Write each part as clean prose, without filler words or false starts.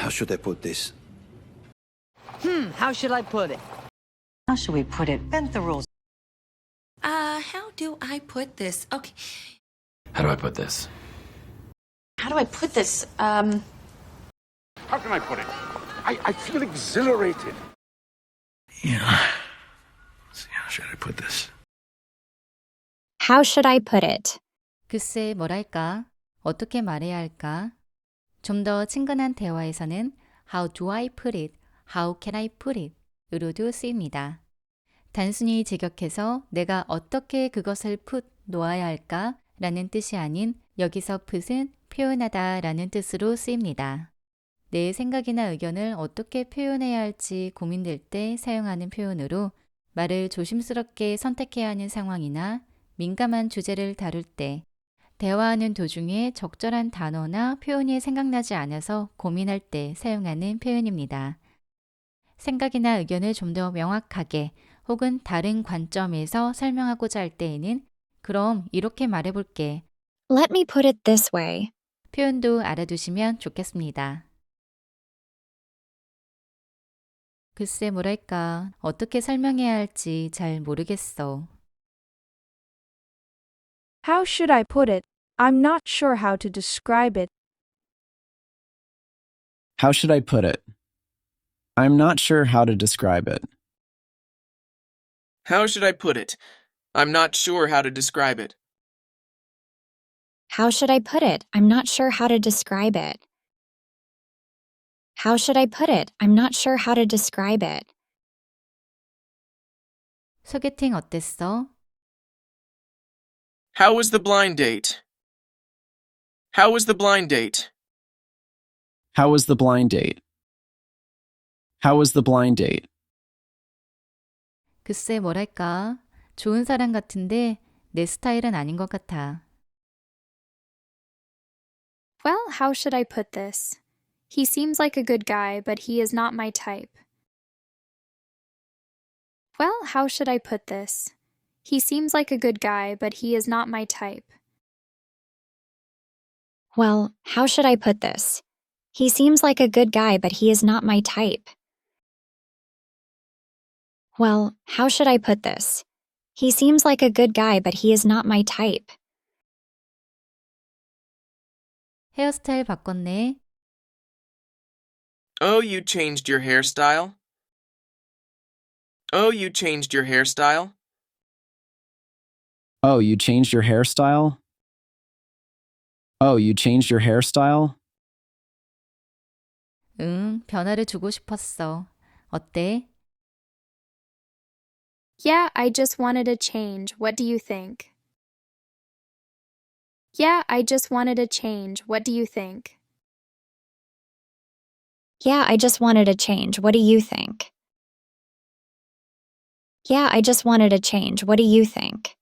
How should I put this? How should I put it? How should we put it? Bend the rules. How do I put this? Okay. How do I put this? How do I put this? How can I put it? I feel exhilarated. How should I put this? How should I put it? 글쎄 뭐랄까? 어떻게 말해야 할까? 좀 더 친근한 대화에서는 How do I put it? How can I put it? 으로도 쓰입니다. 단순히 직역해서 내가 어떻게 그것을 put, 놓아야 할까? 라는 뜻이 아닌 여기서 put은 표현하다 라는 뜻으로 쓰입니다. 내 생각이나 의견을 어떻게 표현해야 할지 고민될 때 사용하는 표현으로 말을 조심스럽게 선택해야 하는 상황이나 민감한 주제를 다룰 때 대화하는 도중에 적절한 단어나 표현이 생각나지 않아서 고민할 때 사용하는 표현입니다. 생각이나 의견을 좀 더 명확하게 혹은 다른 관점에서 설명하고자 할 때에는 그럼 이렇게 말해볼게. Let me put it this way. 표현도 알아두시면 좋겠습니다. 글쎄 뭐랄까 어떻게 설명해야 할지 잘 모르겠어. How should I put it? I'm not sure how to describe it. How should I put it? I'm not sure how to describe it. How should I put it? I'm not sure how to describe it. How should I put it? I'm not sure how to describe it. How should I put it? I'm not sure how to describe it. 소개팅 어땠어? How was the blind date? How was the blind date? How was the blind date? How was the blind date? 글쎄 뭐랄까 좋은 사람 같은데 내 스타일은 아닌 것 같아. Well, how should I put this? He seems like a good guy, but he is not my type. Well, how should I put this? He seems like a good guy, but he is not my type. Well, how should I put this? He seems like a good guy, but he is not my type. Well, how should I put this? He seems like a good guy, but he is not my type. 헤어스타일 바꿨네. Oh, you changed your hairstyle? Oh, you changed your hairstyle? Oh, you changed your hairstyle? Oh, you changed your hairstyle? 응, 변화를 주고 싶었어. 어때? Yeah, I just wanted a change. What do you think? Yeah, I just wanted a change. What do you think? Yeah, I just wanted a change. What do you think? Yeah, I just wanted a change. What do you think?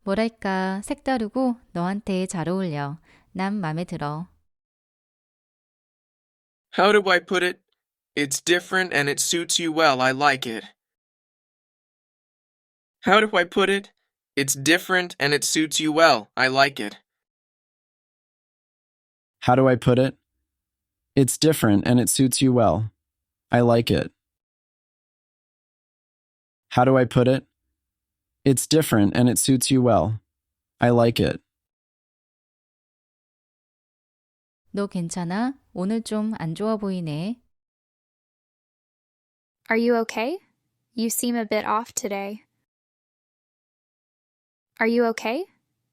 뭐랄까 색다르고 너한테 잘 어울려. 난 맘에 들어. How do I put it? It's different and it suits you well. I like it. How do I put it? It's different and it suits you well. I like it. How do I put it? It's different and it suits you well. I like it. How do I put it? It's different and it suits you well. I like it. 너 괜찮아? 오늘 좀 안 좋아 보이네. Are you okay? You seem a bit off today. Are you okay?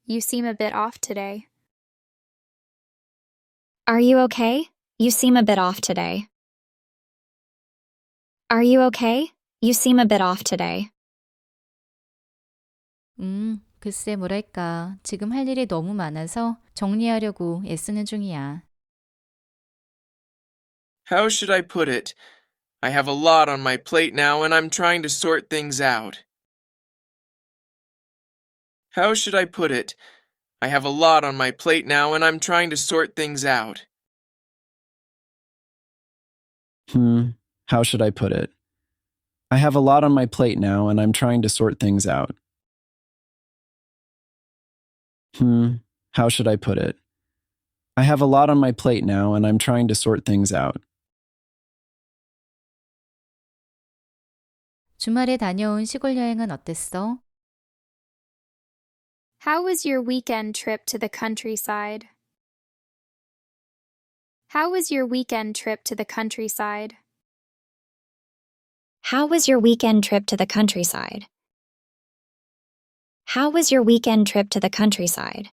You seem a bit off today. Are you okay? You seem a bit off today. Are you okay? You seem a bit off today. 글쎄 뭐랄까. 지금 할 일이 너무 많아서 정리하려고 애쓰는 중이야. How should I put it? I have a lot on my plate now and I'm trying to sort things out. How should I put it? I have a lot on my plate now and I'm trying to sort things out. How should I put it? I have a lot on my plate now and I'm trying to sort things out. How should I put it? I have a lot on my plate now and I'm trying to sort things out. 주말에 다녀온 시골 여행은 어땠어? How was your weekend trip to the countryside? How was your weekend trip to the countryside? How was your weekend trip to the countryside? How was your weekend trip to the countryside?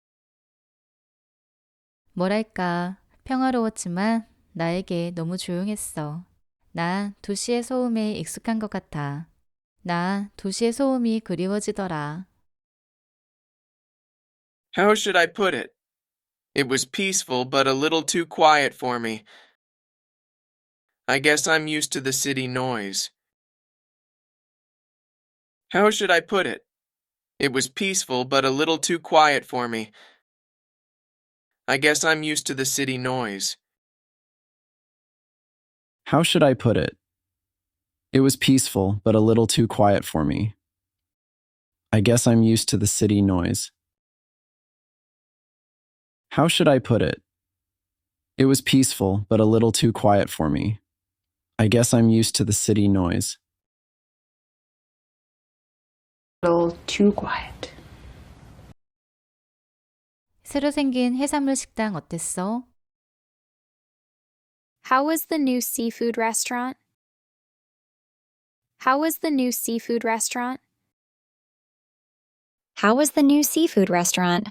뭐랄까, 평화로웠지만 나에게 너무 조용했어. 나 도시의 소음에 익숙한 것 같아. 나 도시의 소음이 그리워지더라. How should I put it? It was peaceful, but a little too quiet for me. I guess I'm used to the city noise. How should I put it? It was peaceful, but a little too quiet for me. I guess I'm used to the city noise. How should I put it? It was peaceful, but a little too quiet for me. I guess I'm used to the city noise. How should I put it? It was peaceful, but a little too quiet for me. I guess I'm used to the city noise. little too quiet. 새로 생긴 해산물 식당 어땠어? How was the new seafood restaurant? How was the new seafood restaurant? How was the new seafood restaurant?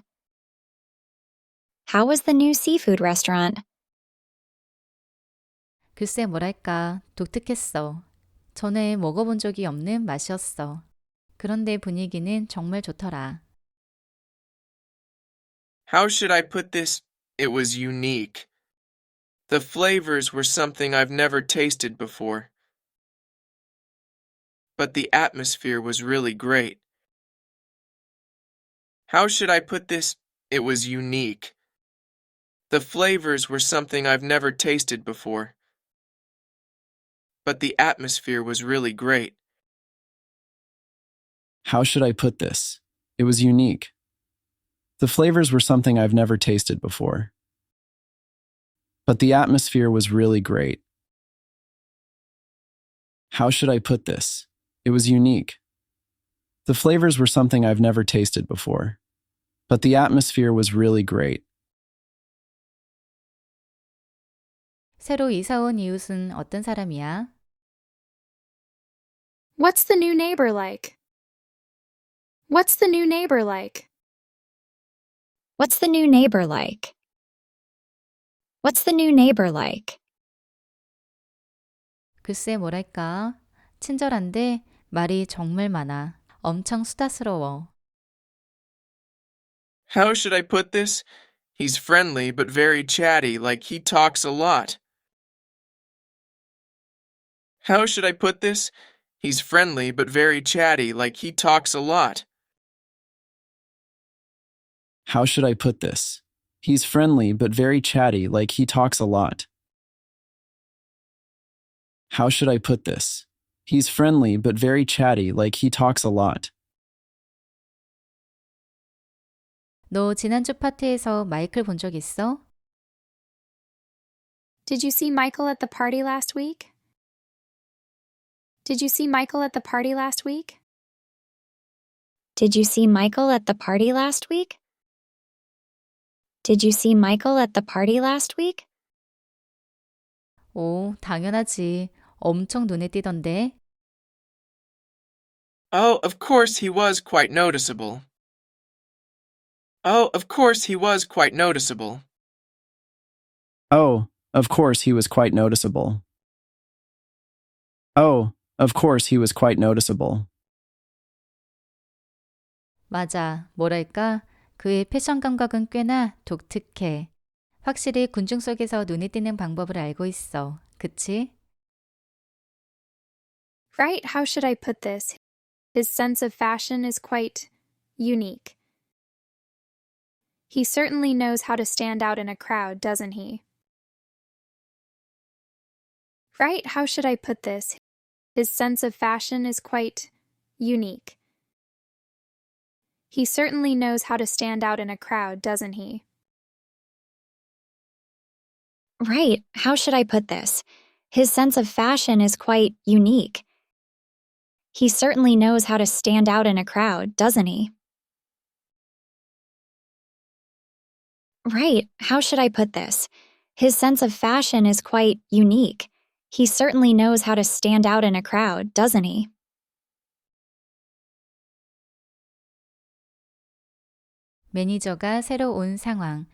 How was the new seafood restaurant? 글쎄 뭐랄까, 독특했어. 전에 먹어본 적이 없는 맛이었어. 그런데 분위기는 정말 좋더라. How should I put this? It was unique. The flavors were something I've never tasted before. But the atmosphere was really great. How should I put this? It was unique. The flavors were something I've never tasted before. But the atmosphere was really great. How should I put this? It was unique. The flavors were something I've never tasted before. But the atmosphere was really great. How should I put this? It was unique. The flavors were something I've never tasted before. But the atmosphere was really great. 새로 이사 온 이웃은 어떤 사람이야? What's the new neighbor like? What's the new neighbor like? What's the new neighbor like? What's the new neighbor like? 글쎄 뭐랄까, 친절한데 말이 정말 많아. 엄청 수다스러워. How should I put this? He's friendly but very chatty, like he talks a lot. How should I put this? He's friendly but very chatty, like he talks a lot. How should I put this? He's friendly but very chatty, like he talks a lot. How should I put this? He's friendly but very chatty, like he talks a lot. 너 지난주 파티에서 마이클 본 적 있어? Did you see Michael at the party last week? Did you see Michael at the party last week? Did you see Michael at the party last week? Did you see Michael at the party last week? 오, 당연하지. 엄청 눈에 띄던데. Oh, of course he was quite noticeable. Oh, of course he was quite noticeable. Oh, of course he was quite noticeable. Oh, of course he was quite noticeable. 맞아. 뭐랄까, 그의 패션 감각은 꽤나 독특해. 확실히 군중 속에서 눈에 띄는 방법을 알고 있어. 그치? Right, how should I put this? His sense of fashion is quite unique. He certainly knows how to stand out in a crowd, doesn't he? Right, how should I put this? His sense of fashion is quite unique. He certainly knows how to stand out in a crowd, doesn't he? Right, how should I put this? His sense of fashion is quite unique. He certainly knows how to stand out in a crowd, doesn't he? Right, how should I put this? His sense of fashion is quite unique. He certainly knows how to stand out in a crowd, doesn't he? 매니저가 새로 온 상황.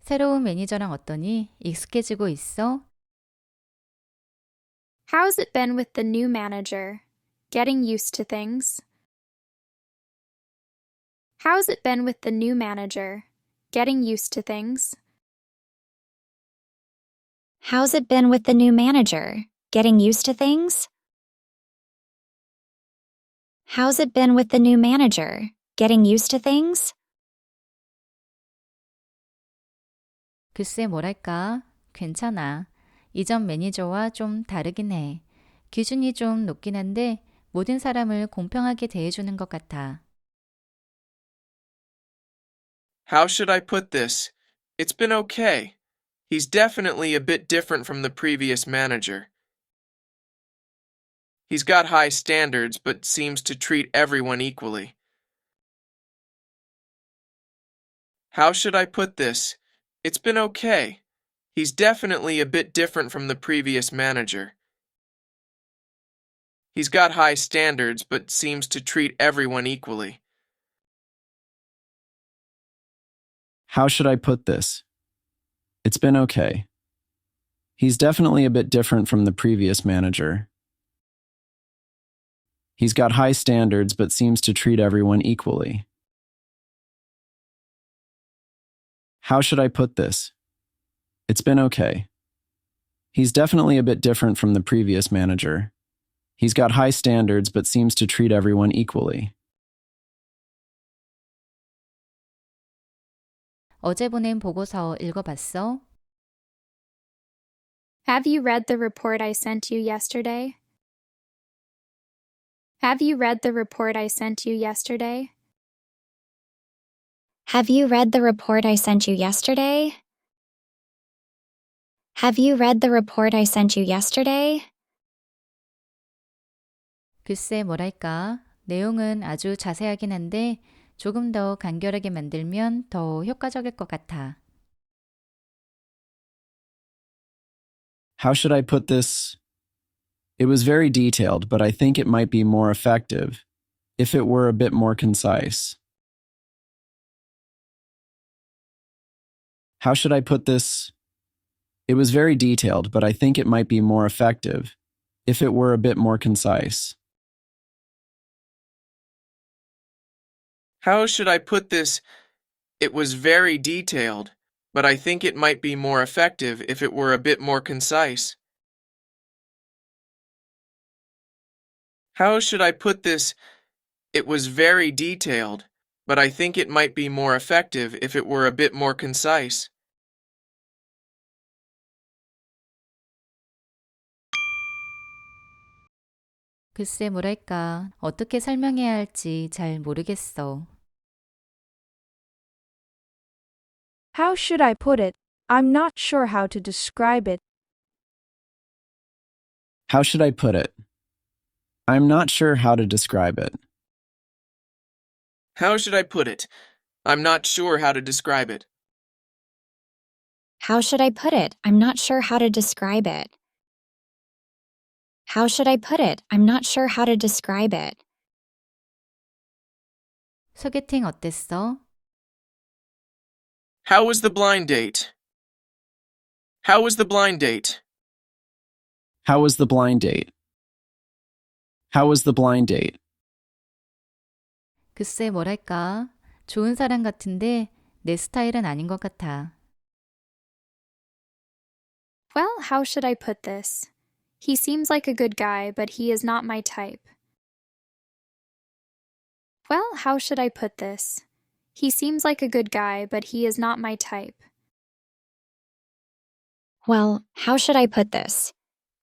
새로운 매니저랑 어떠니? 익숙해지고 있어? How's it been with the new manager? Getting used to things? How's it been with the new manager? Getting used to things? How's it been with the new manager? Getting used to things? How's it been with the new manager? Getting used to things? 글쎄 뭐랄까? 괜찮아. 이전 매니저와 좀 다르긴 해. 기준이 좀 높긴 한데 모든 사람을 공평하게 대해주는 것 같아. How should I put this? It's been okay. He's definitely a bit different from the previous manager. He's got high standards but seems to treat everyone equally. How should I put this? It's been okay. He's definitely a bit different from the previous manager. He's got high standards but seems to treat everyone equally. How should I put this? It's been okay. He's definitely a bit different from the previous manager. He's got high standards but seems to treat everyone equally. How should I put this? It's been okay. He's definitely a bit different from the previous manager. He's got high standards but seems to treat everyone equally. 어제 보낸 보고서 읽어봤어? Have you read the report I sent you yesterday? Have you read the report I sent you yesterday? Have you read the report I sent you yesterday? Have you read the report I sent you yesterday? 글쎄 뭐랄까? 내용은 아주 자세하긴 한데 조금 더 간결하게 만들면 더 효과적일 것 같아. How should I put this? It was very detailed, but I think it might be more effective if it were a bit more concise. How should I put this? It was very detailed, but I think it might be more effective if it were a bit more concise. How should I put this? It was very detailed, but I think it might be more effective if it were a bit more concise. How should I put this? It was very detailed, but I think it might be more effective if it were a bit more concise. 글쎄 뭐랄까? 어떻게 설명해야 할지 잘 모르겠어. How should I put it? I'm not sure how to describe it. How should I put it? I'm not sure how to describe it. How should I put it? I'm not sure how to describe it. How should I put it? I'm not sure how to describe it. How should I put it? I'm not sure how to describe it. 소개팅 어땠어? How was the blind date? How was the blind date? How was the blind date? How was the blind date? 글쎄 뭐랄까? 좋은 사람 같은데 내 스타일은 아닌 것 같아. Well, how should I put this? He seems like a good guy, but he is not my type. Well, how should I put this? He seems like a good guy, but he is not my type. Well, how should I put this?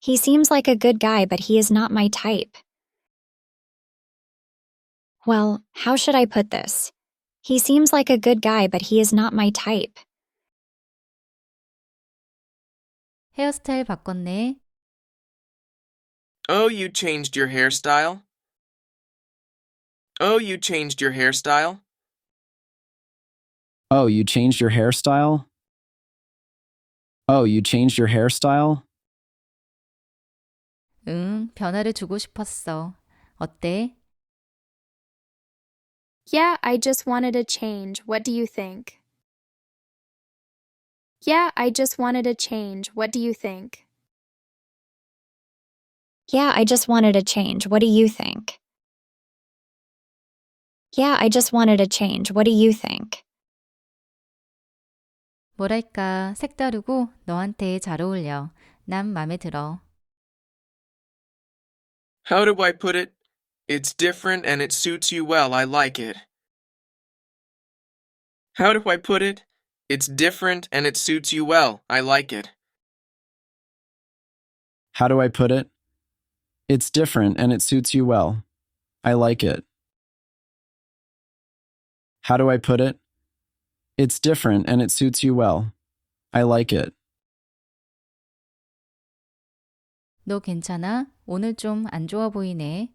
He seems like a good guy, but he is not my type. Well, how should I put this? He seems like a good guy, but he is not my type. 헤어스타일 바꿨네. Oh, you changed your hairstyle? Oh, you changed your hairstyle? Oh, you changed your hairstyle? Oh, you changed your hairstyle? 응, 변화를 주고 싶었어. 어때? Yeah, I just wanted a change. What do you think? Yeah, I just wanted a change. What do you think? Yeah, I just wanted a change. What do you think? Yeah, I just wanted a change. What do you think? 뭐랄까, 색다르고 너한테 잘 어울려. 난 맘에 들어. How do I put it? It's different and it suits you well. I like it. How do I put it? It's different and it suits you well. I like it. How do I put it? It's different and it suits you well. I like it. How do I put it? It's different and it suits you well. I like it. 너 괜찮아? 오늘 좀 안 좋아 보이네.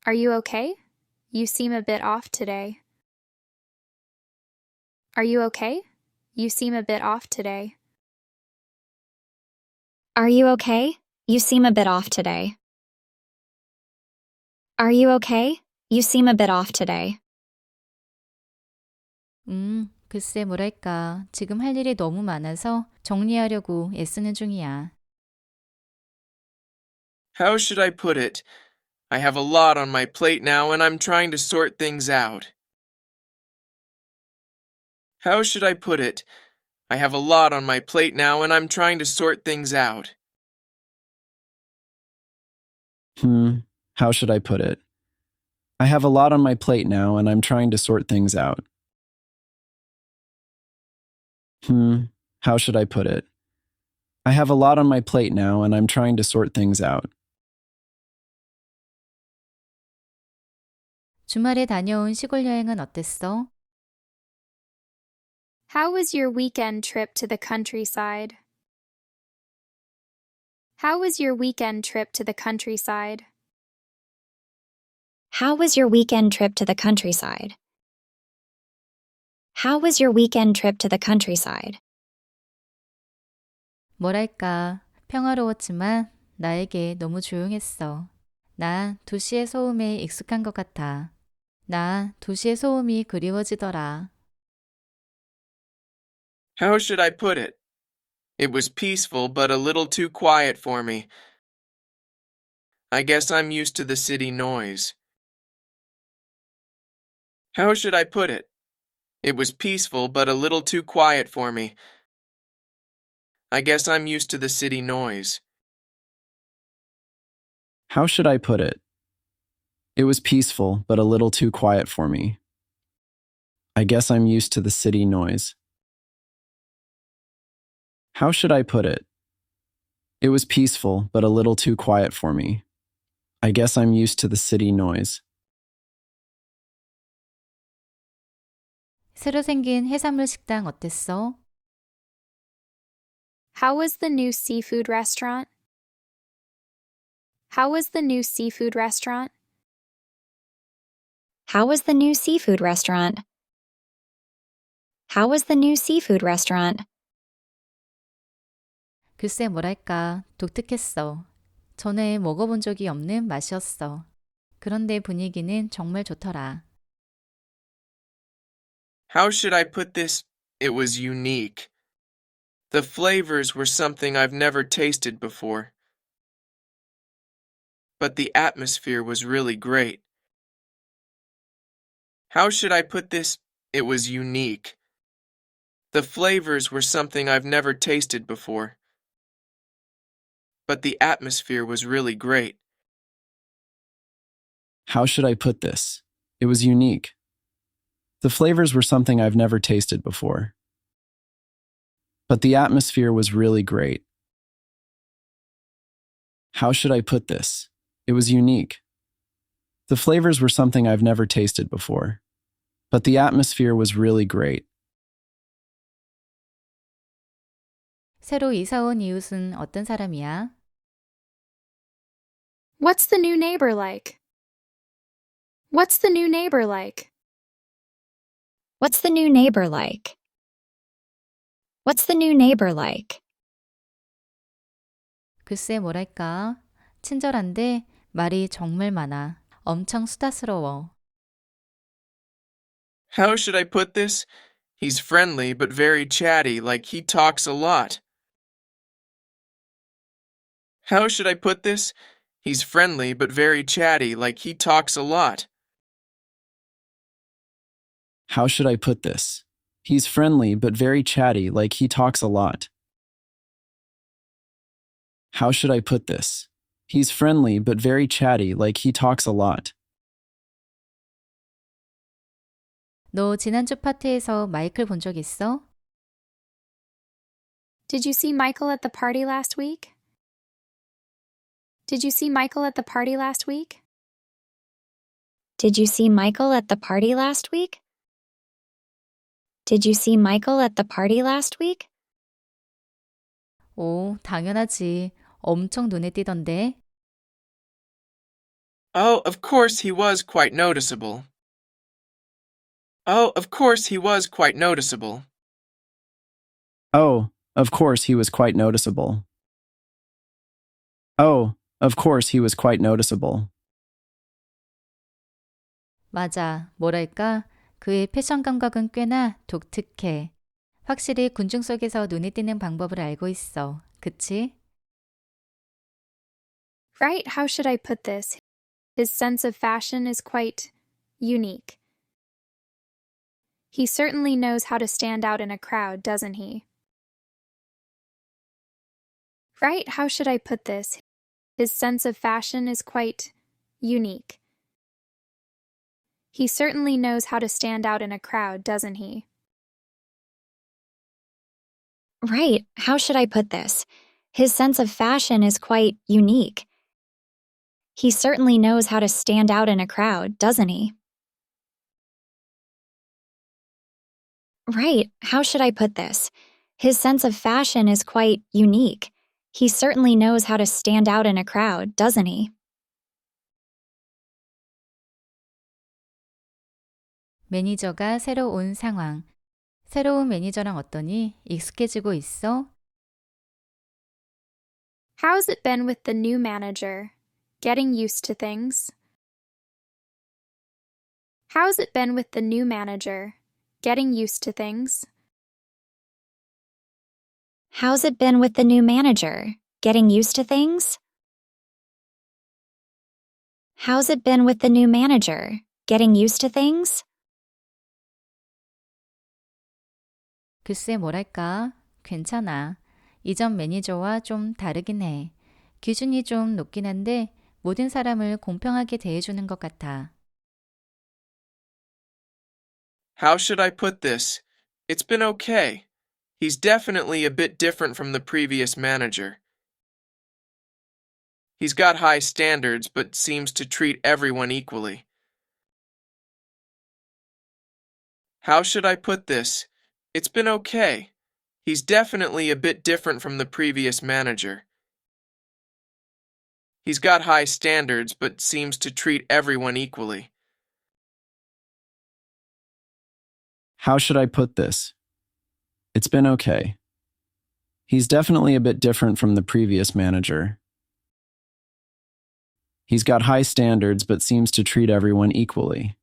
Are you okay? You seem a bit off today. Are you okay? You seem a bit off today. Are you okay? You seem a bit off today. Are you okay? You seem a bit off today. 글쎄 뭐랄까. 지금 할 일이 너무 많아서 정리하려고 애쓰는 중이야. How should I put it? I have a lot on my plate now and I'm trying to sort things out. How should I put it? I have a lot on my plate now and I'm trying to sort things out. How should I put it? I have a lot on my plate now and I'm trying to sort things out. How should I put it? I have a lot on my plate now and I'm trying to sort things out. 주말에 다녀온 시골 여행은 어땠어? How was your weekend trip to the countryside? How was your weekend trip to the countryside? How was your weekend trip to the countryside? How was your weekend trip to the countryside? 뭐랄까, 평화로웠지만 나에게 너무 조용했어. 나 도시의 소음에 익숙한 것 같아. 나 도시의 소음이 그리워지더라. How should I put it? It was peaceful but a little too quiet for me. I guess I'm used to the city noise. How should I put it? It was peaceful but a little too quiet for me. I guess I'm used to the city noise. How should I put it? It was peaceful, but a little too quiet for me. I guess I'm used to the city noise. How should I put it? It was peaceful, but a little too quiet for me. I guess I'm used to the city noise. 새로 생긴 해산물 식당 어땠어? How was the new seafood restaurant? How was the new seafood restaurant? How was the new seafood restaurant? How was the new seafood restaurant? 글쎄 뭐랄까, 독특했어. 전에 먹어본 적이 없는 맛이었어. 그런데 분위기는 정말 좋더라. How should I put this? It was unique. The flavors were something I've never tasted before. But the atmosphere was really great. How should I put this? It was unique. The flavors were something I've never tasted before. But the atmosphere was really great. How should I put this? It was unique. The flavors were something I've never tasted before. But the atmosphere was really great. How should I put this? It was unique. The flavors were something I've never tasted before. But the atmosphere was really great. 새로 이사 온 이웃은 어떤 사람이야? What's the new neighbor like? What's the new neighbor like? What's the new neighbor like? What's the new neighbor like? 글쎄 뭐랄까? 친절한데 말이 정말 많아. 엄청 수다스러워. How should I put this? He's friendly but very chatty, like he talks a lot. How should I put this? He's friendly but very chatty, like he talks a lot. How should I put this? He's friendly but very chatty, like he talks a lot. How should I put this? He's friendly but very chatty, like he talks a lot. 너 지난주 파티에서 마이클 본 적 있어? Did you see Michael at the party last week? Did you see Michael at the party last week? Did you see Michael at the party last week? Did you see Michael at the party last week? 오, 당연하지. 엄청 눈에 띄던데. Oh, of course he was quite noticeable. Oh, of course he was quite noticeable. Oh, of course he was quite noticeable. Oh, of course he was quite noticeable. 맞아. 뭐랄까? 그의 패션 감각은 꽤나 독특해. 확실히 군중 속에서 눈에 띄는 방법을 알고 있어. 그치? Right, how should I put this? His sense of fashion is quite unique. He certainly knows how to stand out in a crowd, doesn't he? Right, how should I put this? His sense of fashion is quite unique. He certainly knows how to stand out in a crowd, doesn't he? Right, how should I put this? His sense of fashion is quite unique. He certainly knows how to stand out in a crowd, doesn't he? Right, how should I put this? His sense of fashion is quite unique. He certainly knows how to stand out in a crowd, doesn't he? 매니저가 새로 온 상황. 새로운 매니저랑 어떠니? 익숙해지고 있어? How's it been with the new manager? Getting used to things? How's it been with the new manager? Getting used to things? How's it been with the new manager? Getting used to things? How's it been with the new manager? Getting used to things? 글쎄 뭐랄까? 괜찮아. 이전 매니저와 좀 다르긴 해. 기준이 좀 높긴 한데 모든 사람을 공평하게 대해주는 것 같아. How should I put this? It's been okay. He's definitely a bit different from the previous manager. He's got high standards but seems to treat everyone equally. How should I put this? It's been okay. He's definitely a bit different from the previous manager. He's got high standards but seems to treat everyone equally. How should I put this? It's been okay. He's definitely a bit different from the previous manager. He's got high standards but seems to treat everyone equally.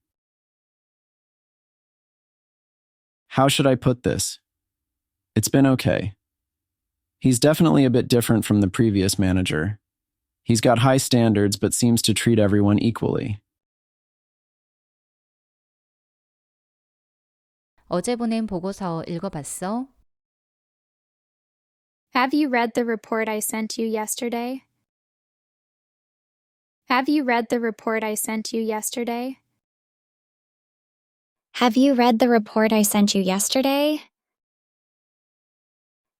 How should I put this? It's been okay. He's definitely a bit different from the previous manager. He's got high standards but seems to treat everyone equally. 어제 보낸 보고서 읽어봤어? Have you read the report I sent you yesterday? Have you read the report I sent you yesterday? Have you read the report I sent you yesterday?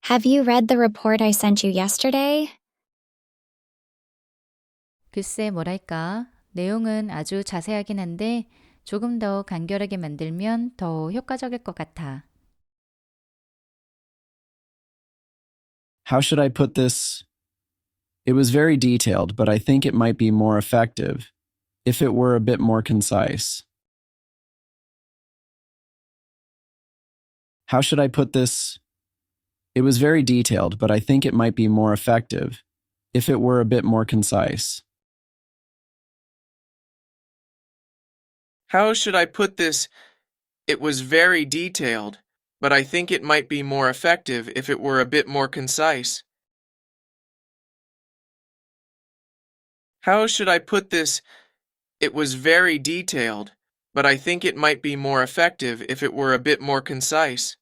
Have you read the report I sent you yesterday? 글쎄 뭐랄까? 내용은 아주 자세하긴 한데 조금 더 간결하게 만들면 더 효과적일 것 같아. How should I put this? It was very detailed, but I think it might be more effective if it were a bit more concise. How should I put this? It was very detailed, but I think it might be more effective if it were a bit more concise. How should I put this? It was very detailed, but I think it might be more effective if it were a bit more concise. How should I put this? It was very detailed, but I think it might be more effective if it were a bit more concise.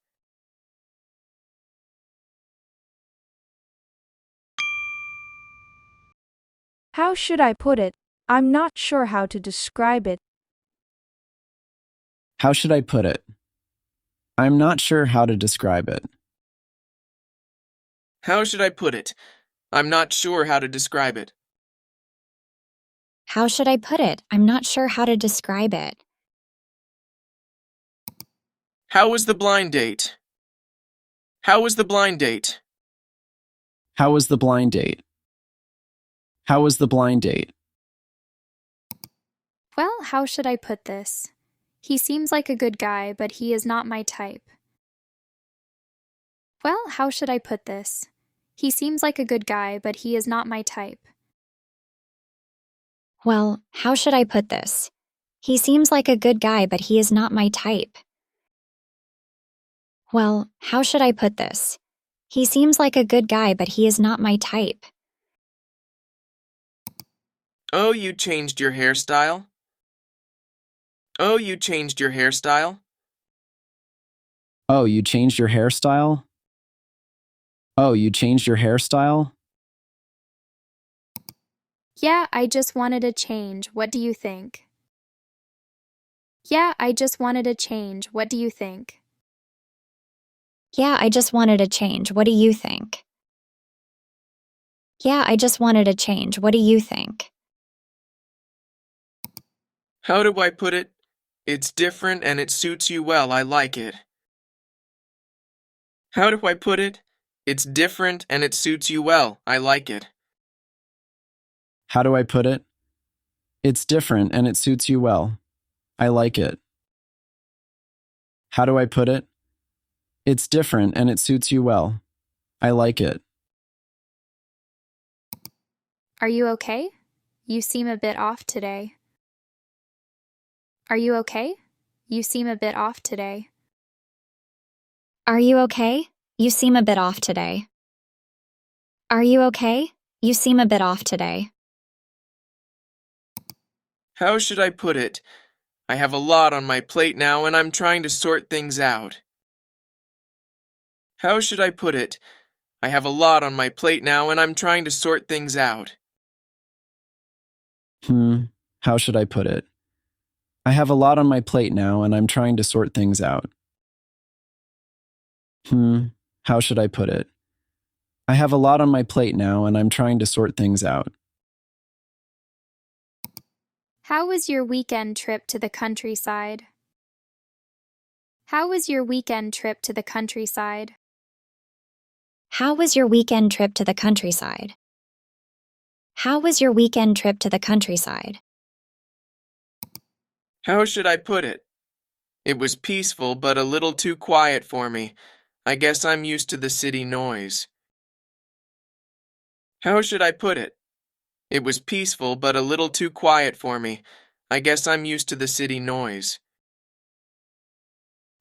How should I put it? I'm not sure how to describe it. How should I put it? I'm not sure how to describe it. How should I put it? I'm not sure how to describe it. How should I put it? I'm not sure how to describe it. How was the blind date? How was the blind date? How was the blind date? How was the blind date? Well, how should I put this? He seems like a good guy, but he is not my type. Well, how should I put this? He seems like a good guy, but he is not my type. Well, how should I put this? He seems like a good guy, but he is not my type. Well, how should I put this? He seems like a good guy, but he is not my type. Oh, you changed your hairstyle? Oh, you changed your hairstyle? Oh, you changed your hairstyle? Oh, you changed your hairstyle? Yeah, I just wanted a change. What do you think? Yeah, I just wanted a change. What do you think? Yeah, I just wanted a change. What do you think? Yeah, I just wanted a change. What do you think? How do I put it? It's different and it suits you well. I like it. How do I put it? It's different and it suits you well. I like it. How do I put it? It's different and it suits you well. I like it. How do I put it? It's different and it suits you well. I like it. Are you okay? You seem a bit off today. Are you okay? You seem a bit off today. Are you okay? You seem a bit off today. Are you okay? You seem a bit off today. How should I put it? I have a lot on my plate now and I'm trying to sort things out. How should I put it? I have a lot on my plate now and I'm trying to sort things out. How should I put it? I have a lot on my plate now and I'm trying to sort things out. How should I put it? I have a lot on my plate now and I'm trying to sort things out. How was your weekend trip to the countryside? How was your weekend trip to the countryside? How was your weekend trip to the countryside? How was your weekend trip to the countryside? How should I put it? It was peaceful but a little too quiet for me. I guess I'm used to the city noise. How should I put it? It was peaceful but a little too quiet for me. I guess I'm used to the city noise.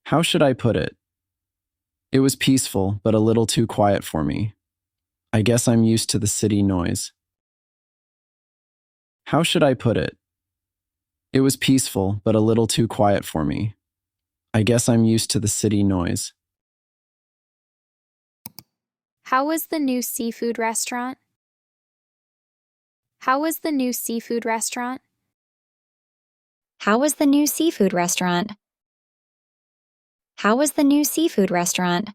How should I put it? It was peaceful but a little too quiet for me. I guess I'm used to the city noise. How should I put it? It was peaceful but a little too quiet for me. I guess I'm used to the city noise. How was the new seafood restaurant? How was the new seafood restaurant? How was the new seafood restaurant? How was the new seafood restaurant?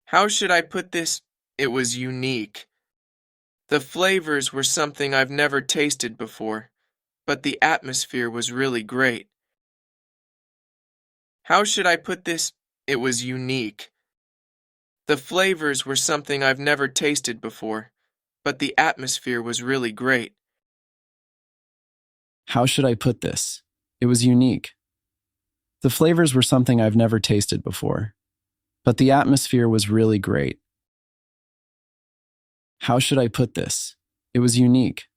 How should I put this? It was unique. The flavors were something I've never tasted before, but the atmosphere was really great. How should I put this? It was unique. The flavors were something I've never tasted before, but the atmosphere was really great. How should I put this? It was unique. The flavors were something I've never tasted before, but the atmosphere was really great. How should I put this? It was unique.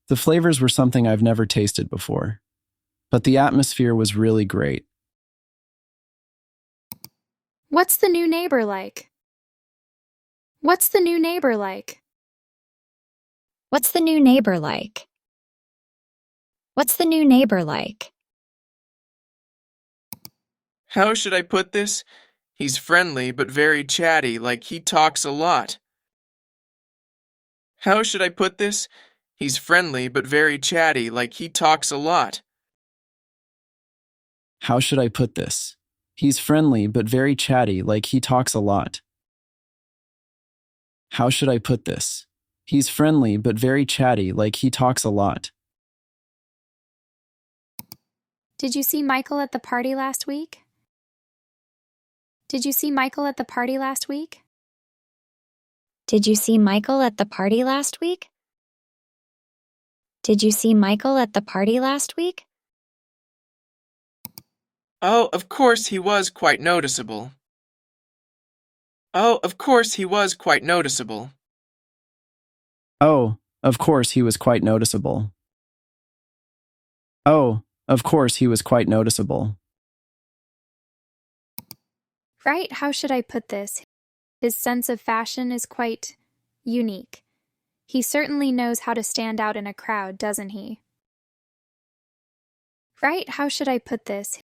The flavors were something I've never tasted before, but the atmosphere was really great. What's the new neighbor like? What's the new neighbor like? What's the new neighbor like? What's the new neighbor like? How should I put this? He's friendly but very chatty, like he talks a lot. How should I put this? He's friendly but very chatty, like he talks a lot. How should I put this? He's friendly but very chatty, like he talks a lot. How should I put this? He's friendly but very chatty, like he talks a lot. Did you see Michael at the party last week? Did you see Michael at the party last week? Did you see Michael at the party last week? Did you see Michael at the party last week? Oh, of course he was quite noticeable. Oh, of course he was quite noticeable. Oh, of course he was quite noticeable. Oh, of course he was quite noticeable. Right, how should I put this? His sense of fashion is quite unique. He certainly knows how to stand out in a crowd, doesn't he? Right, how should I put this?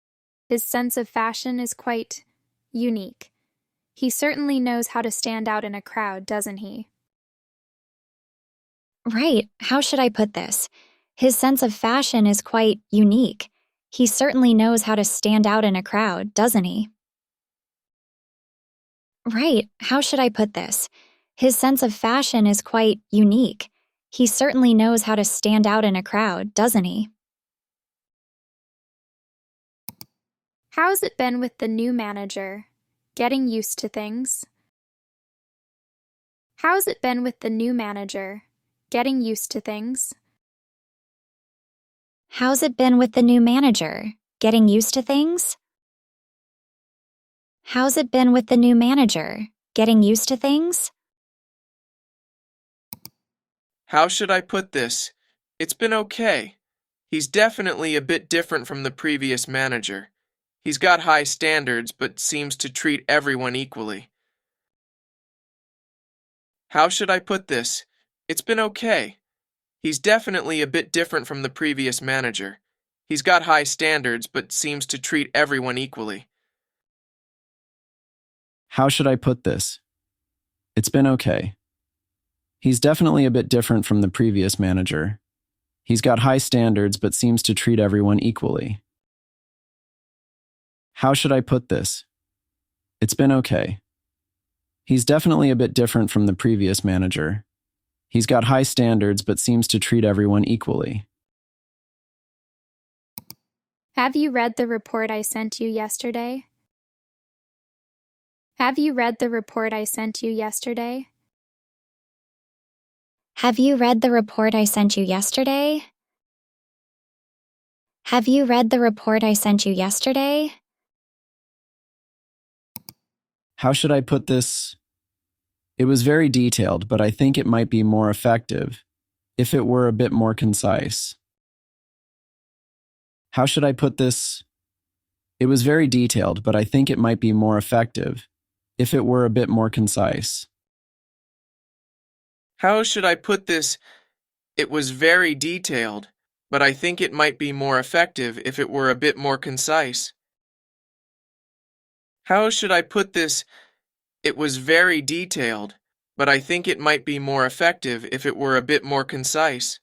His sense of fashion is quite unique. He certainly knows how to stand out in a crowd, doesn't he? Right, how should I put this? His sense of fashion is quite unique. He certainly knows how to stand out in a crowd, doesn't he? Right, how should I put this? His sense of fashion is quite unique. He certainly knows how to stand out in a crowd, doesn't he? How's it been with the new manager? Getting used to things? How's it been with the new manager? Getting used to things? How's it been with the new manager? Getting used to things? How's it been with the new manager? Getting used to things? How should I put this? It's been okay. He's definitely a bit different from the previous manager. He's got high standards but seems to treat everyone equally. How should I put this? It's been okay. He's definitely a bit different from the previous manager. He's got high standards but seems to treat everyone equally. How should I put this? It's been okay. He's definitely a bit different from the previous manager. He's got high standards but seems to treat everyone equally. How should I put this? It's been okay. He's definitely a bit different from the previous manager. He's got high standards but seems to treat everyone equally. Have you read the report I sent you yesterday? Have you read the report I sent you yesterday? Have you read the report I sent you yesterday? Have you read the report I sent you yesterday? How should I put this? It was very detailed, but I think it might be more effective if it were a bit more concise. How should I put this? It was very detailed, but I think it might be more effective if it were a bit more concise. How should I put this? It was very detailed, but I think it might be more effective if it were a bit more concise. How should I put this? It was very detailed, but I think it might be more effective if it were a bit more concise.